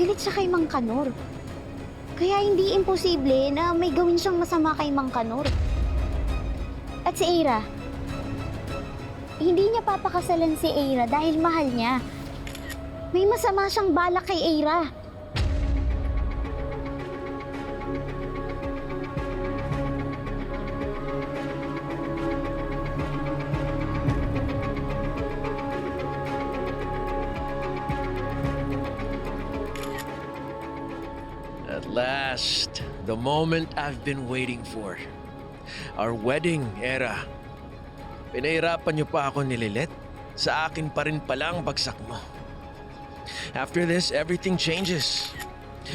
galit siya kay Mang Kanor. Kaya hindi imposible na may gawin siyang masama kay Mang Kanor. At si Eira, hindi niya papakasalan si Eira dahil mahal niya. May masama siyang balak kay Eira. At last, the moment I've been waiting for. Our wedding, Era. Pinahirapan niyo pa ako ni Lilet. Sa akin pa rin pala ang bagsak mo. After this, everything changes.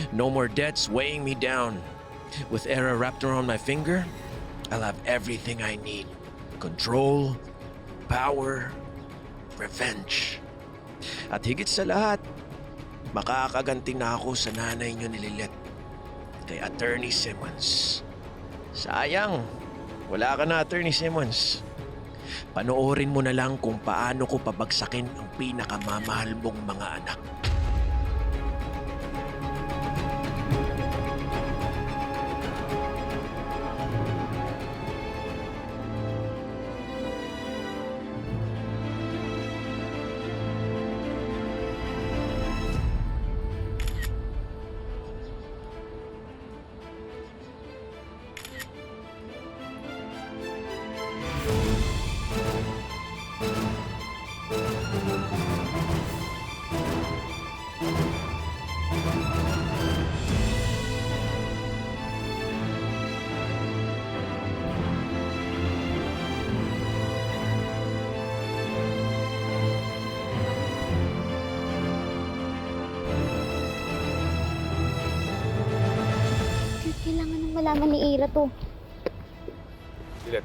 No more debts weighing me down. With Era wrapped around my finger, I'll have everything I need. Control, power, revenge. At higit sa lahat, makakaganti na ako sa nanay niyo ni Lilet, kay Attorney Simmons. Sayang, wala ka na, Attorney Simmons. Panoorin mo na lang kung paano ko pabagsakin ang pinakamamahal mong mga anak. Kailangan nang malaman ni Eira to. Lilet,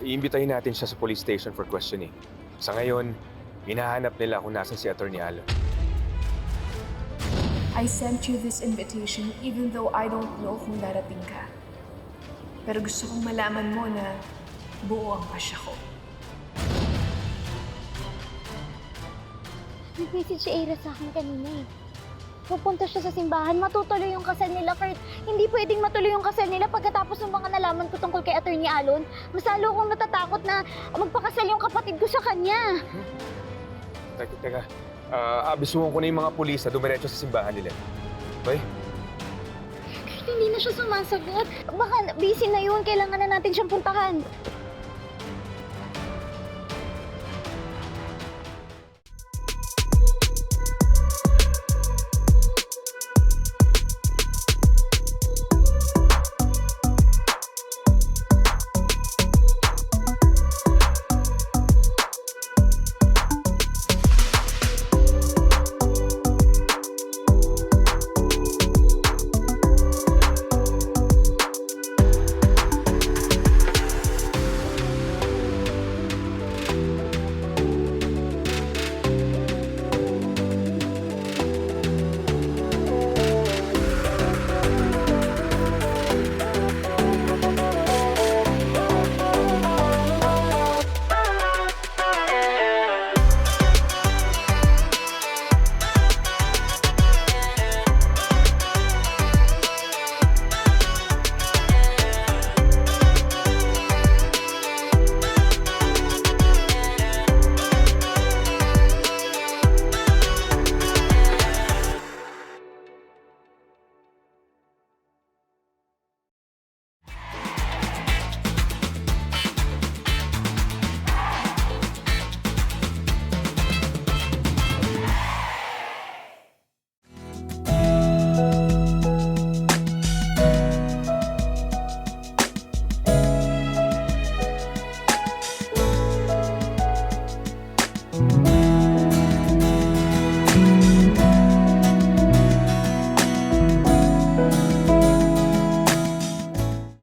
iimbitahin natin siya sa police station for questioning. Sa ngayon, hinahanap nila kung nasan si Attorney Allen. I sent you this invitation even though I don't know kung darating ka. Pero gusto kong malaman mo na buo ang pasya ko. Nag-message si Eira sa akin kanina eh. Pupunta siya sa simbahan, matutuloy yung kasal nila, Kurt. Hindi pwedeng matuloy yung kasal nila pagkatapos ng mga nalaman ko tungkol kay Attorney Allen. Mas lalo akong natatakot na magpakasal yung kapatid ko sa kanya. Teka. Abisuhan ko na yung mga pulis na dumiretso sa simbahan nila. Okay? Kurt, hindi na siya sumasagot. Baka busy na yun, kailangan na natin siyang puntahan.